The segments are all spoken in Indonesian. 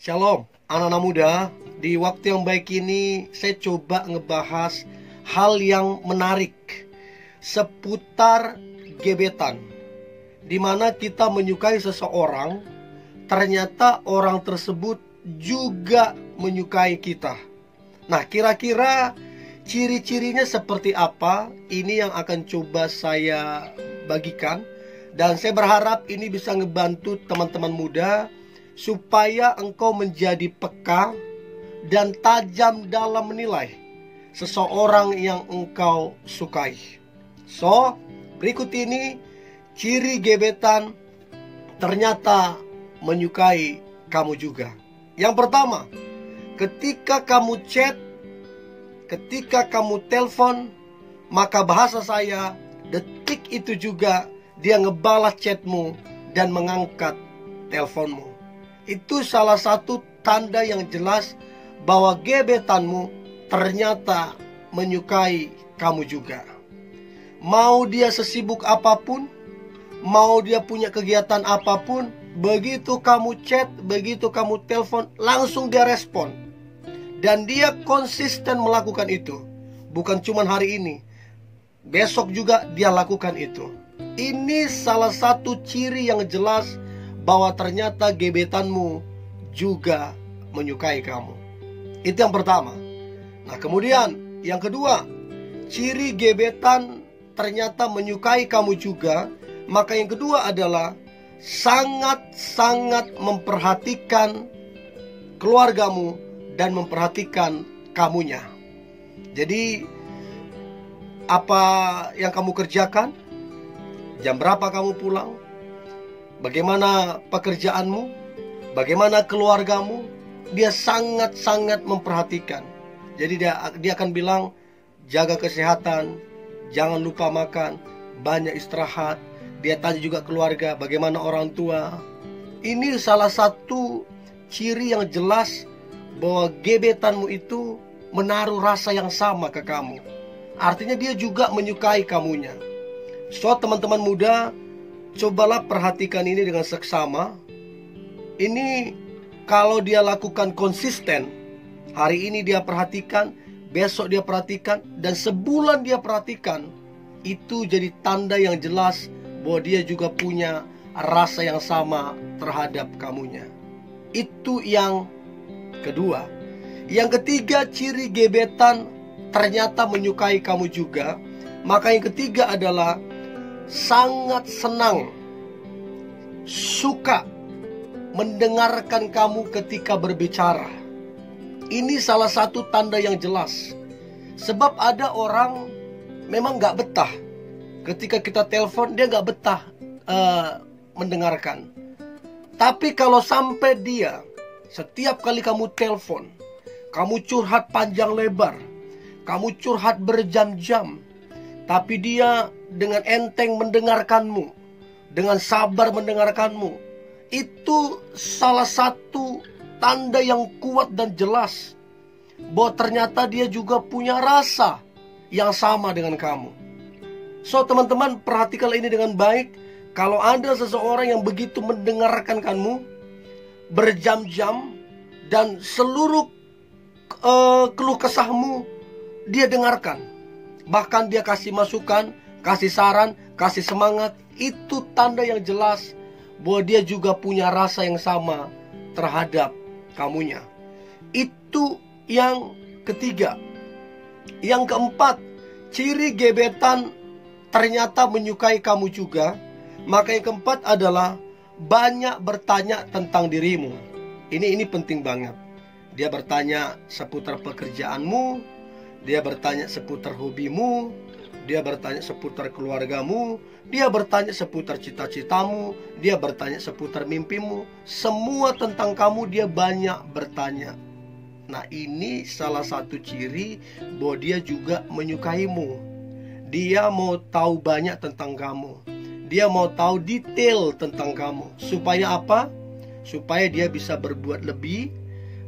Shalom, anak-anak muda. Di waktu yang baik ini saya coba ngebahas hal yang menarik seputar gebetan, dimana kita menyukai seseorang, ternyata orang tersebut juga menyukai kita. Nah, kira-kira ciri-cirinya seperti apa? Ini yang akan coba saya bagikan. Dan saya berharap ini bisa ngebantu teman-teman muda supaya engkau menjadi peka dan tajam dalam menilai seseorang yang engkau sukai. So, berikut ini ciri gebetan ternyata menyukai kamu juga. Yang pertama, ketika kamu chat, ketika kamu telepon, maka bahasa saya, detik itu juga dia ngebalas chatmu dan mengangkat teleponmu. Itu salah satu tanda yang jelas bahwa gebetanmu ternyata menyukai kamu juga. Mau dia sesibuk apapun, mau dia punya kegiatan apapun, begitu kamu chat, begitu kamu telepon, langsung dia respon. Dan dia konsisten melakukan itu. Bukan cuma hari ini, besok juga dia lakukan itu. Ini salah satu ciri yang jelas bahwa ternyata gebetanmu juga menyukai kamu. Itu yang pertama. Nah, kemudian yang kedua, ciri gebetan ternyata menyukai kamu juga. Maka yang kedua adalah sangat-sangat memperhatikan keluargamu dan memperhatikan kamunya. Jadi, apa yang kamu kerjakan? Jam berapa kamu pulang? Bagaimana pekerjaanmu? Bagaimana keluargamu? Dia sangat-sangat memperhatikan. Jadi dia akan bilang, jaga kesehatan, jangan lupa makan, banyak istirahat. Dia tanya juga keluarga, bagaimana orang tua. Ini salah satu ciri yang jelas bahwa gebetanmu itu menaruh rasa yang sama ke kamu. Artinya dia juga menyukai kamunya. So, teman-teman muda, cobalah perhatikan ini dengan seksama. Ini kalau dia lakukan konsisten, hari ini dia perhatikan, besok dia perhatikan, dan sebulan dia perhatikan, itu jadi tanda yang jelas bahwa dia juga punya rasa yang sama terhadap kamunya. Itu yang kedua. Yang ketiga, ciri gebetan ternyata menyukai kamu juga. Maka yang ketiga adalah sangat senang, suka mendengarkan kamu ketika berbicara. Ini salah satu tanda yang jelas. Sebab ada orang memang gak betah ketika kita telepon, dia gak betah mendengarkan. Tapi kalau sampai dia setiap kali kamu telepon, kamu curhat panjang lebar, kamu curhat berjam-jam, tapi dia dengan enteng mendengarkanmu, dengan sabar mendengarkanmu, itu salah satu tanda yang kuat dan jelas bahwa ternyata dia juga punya rasa yang sama dengan kamu. So, teman-teman, perhatikanlah ini dengan baik. Kalau ada seseorang yang begitu mendengarkan kamu berjam-jam dan seluruh keluh kesahmu dia dengarkan, bahkan dia kasih masukan, kasih saran, kasih semangat, itu tanda yang jelas bahwa dia juga punya rasa yang sama terhadap kamunya. Itu yang ketiga. Yang keempat, ciri gebetan ternyata menyukai kamu juga. Maka yang keempat adalah banyak bertanya tentang dirimu. Ini penting banget. Dia bertanya seputar pekerjaanmu, dia bertanya seputar hobimu, dia bertanya seputar keluargamu, dia bertanya seputar cita-citamu, dia bertanya seputar mimpimu. Semua tentang kamu dia banyak bertanya. Nah, ini salah satu ciri bahwa dia juga menyukaimu. Dia mau tahu banyak tentang kamu. Dia mau tahu detail tentang kamu. Supaya apa? Supaya dia bisa berbuat lebih,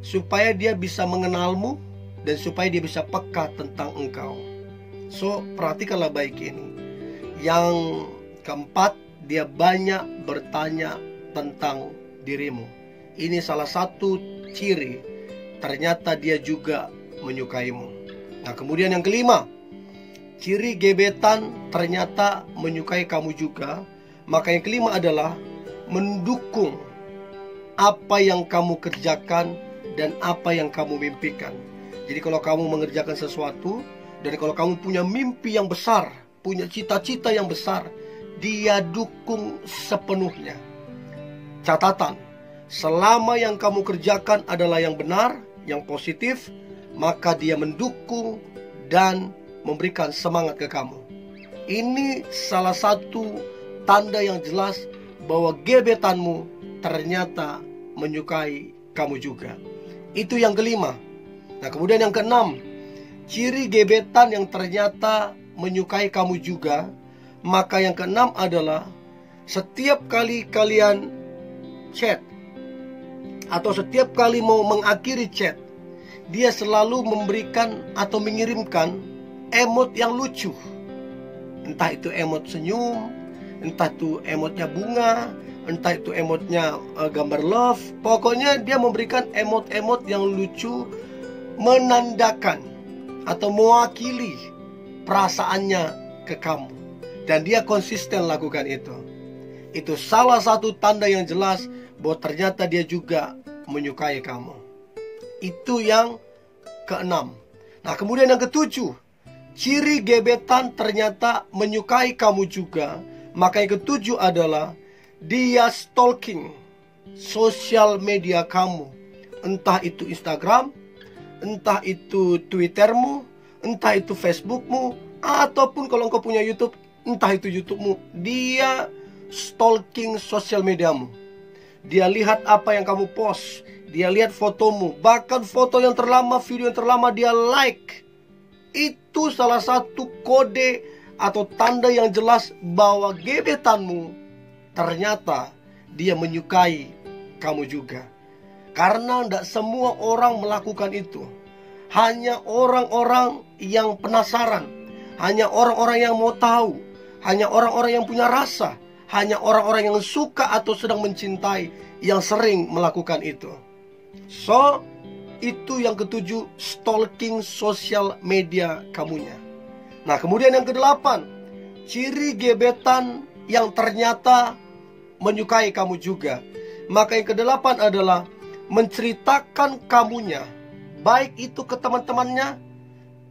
supaya dia bisa mengenalmu, dan supaya dia bisa peka tentang engkau. So, perhatikanlah baik ini. Yang keempat, dia banyak bertanya tentang dirimu. ini salah satu ciri ternyata dia juga menyukaimu. Nah, kemudian yang kelima, ciri gebetan ternyata menyukai kamu juga. Maka yang kelima adalah mendukung apa yang kamu kerjakan dan apa yang kamu mimpikan. Jadi kalau kamu mengerjakan sesuatu, dan kalau kamu punya mimpi yang besar, punya cita-cita yang besar, dia dukung sepenuhnya. Catatan, selama yang kamu kerjakan adalah yang benar, yang positif, maka dia mendukung dan memberikan semangat ke kamu. Ini salah satu tanda yang jelas bahwa gebetanmu ternyata menyukai kamu juga. Itu yang kelima. Nah, kemudian yang keenam, ciri gebetan yang ternyata menyukai kamu juga. Maka yang keenam adalah setiap kali kalian chat atau setiap kali mau mengakhiri chat, dia selalu memberikan atau mengirimkan emot yang lucu. Entah itu emot senyum, entah itu emotnya bunga, entah itu emotnya gambar love. Pokoknya dia memberikan emot-emot yang lucu, menandakan atau mewakili perasaannya ke kamu. Dan dia konsisten lakukan itu. Itu salah satu tanda yang jelas bahwa ternyata dia juga menyukai kamu. Itu yang keenam. Nah, kemudian yang ketujuh, ciri gebetan ternyata menyukai kamu juga. Maka yang ketujuh adalah dia stalking sosial media kamu. Entah itu Instagram, entah itu Twittermu, entah itu Facebookmu, ataupun kalau engkau punya YouTube, entah itu YouTubemu. Dia stalking sosial mediamu. Dia lihat apa yang kamu post, dia lihat fotomu, bahkan foto yang terlama, video yang terlama dia like. Itu salah satu kode atau tanda yang jelas bahwa gebetanmu ternyata dia menyukai kamu juga. Karena tidak semua orang melakukan itu. Hanya orang-orang yang penasaran, hanya orang-orang yang mau tahu, hanya orang-orang yang punya rasa, hanya orang-orang yang suka atau sedang mencintai yang sering melakukan itu. So, itu yang ketujuh, stalking sosial media kamunya. Nah, kemudian yang kedelapan, ciri gebetan yang ternyata menyukai kamu juga. Maka yang kedelapan adalah menceritakan kamunya, baik itu ke teman-temannya,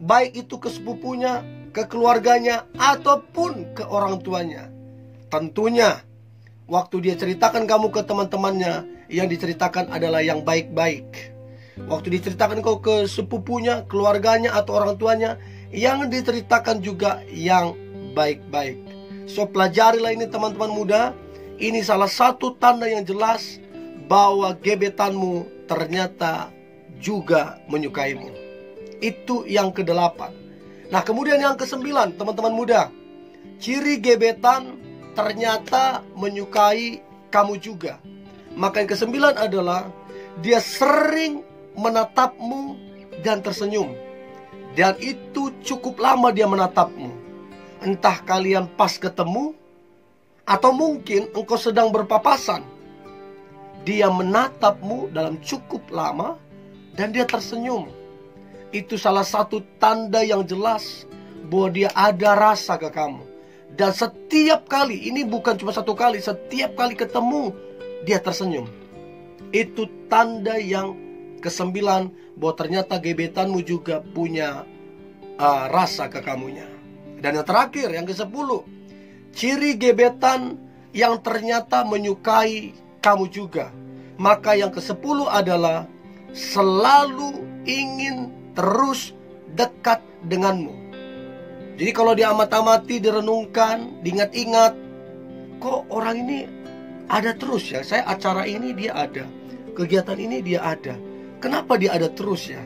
baik itu ke sepupunya, ke keluarganya, ataupun ke orang tuanya. Tentunya waktu dia ceritakan kamu ke teman-temannya, yang diceritakan adalah yang baik-baik. Waktu diceritakan kau ke sepupunya, keluarganya, atau orang tuanya, yang diceritakan juga yang baik-baik. So, pelajarilah ini teman-teman muda. Ini salah satu tanda yang jelas bahwa gebetanmu ternyata juga menyukaimu. Itu yang kedelapan. Nah, kemudian yang kesembilan, teman-teman muda, ciri gebetan ternyata menyukai kamu juga. Maka yang kesembilan adalah dia sering menatapmu dan tersenyum. Dan itu cukup lama dia menatapmu. Entah kalian pas ketemu, atau mungkin engkau sedang berpapasan. Dia menatapmu dalam cukup lama dan dia tersenyum. Itu salah satu tanda yang jelas bahwa dia ada rasa ke kamu. Dan setiap kali, ini bukan cuma satu kali, setiap kali ketemu dia tersenyum. Itu tanda yang kesembilan bahwa ternyata gebetanmu juga punya rasa ke kamunya. Dan yang terakhir, yang ke-10, ciri gebetan yang ternyata menyukai kamu juga. Maka yang ke-10 adalah selalu ingin terus dekat denganmu. Jadi kalau diamat-amati, direnungkan, diingat-ingat, kok orang ini ada terus ya? Saya acara ini dia ada, kegiatan ini dia ada. Kenapa dia ada terus ya?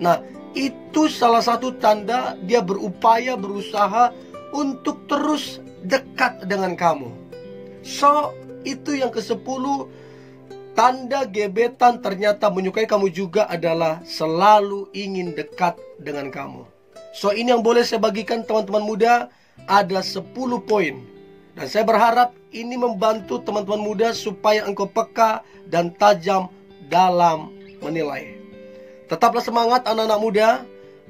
Nah, itu salah satu tanda dia berupaya, berusaha untuk terus dekat dengan kamu. So, itu yang ke-10, tanda gebetan ternyata menyukai kamu juga adalah selalu ingin dekat dengan kamu. So, ini yang boleh saya bagikan teman-teman muda. Ada 10 poin Dan saya berharap ini membantu teman-teman muda supaya engkau peka dan tajam dalam menilai. Tetaplah semangat anak-anak muda.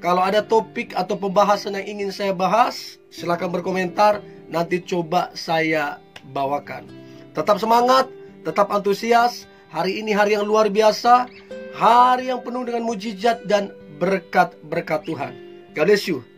Kalau ada topik atau pembahasan yang ingin saya bahas, silakan berkomentar. Nanti coba saya bawakan. Tetap semangat, tetap antusias. Hari ini hari yang luar biasa. Hari yang penuh dengan mujizat dan berkat-berkat Tuhan. God bless you.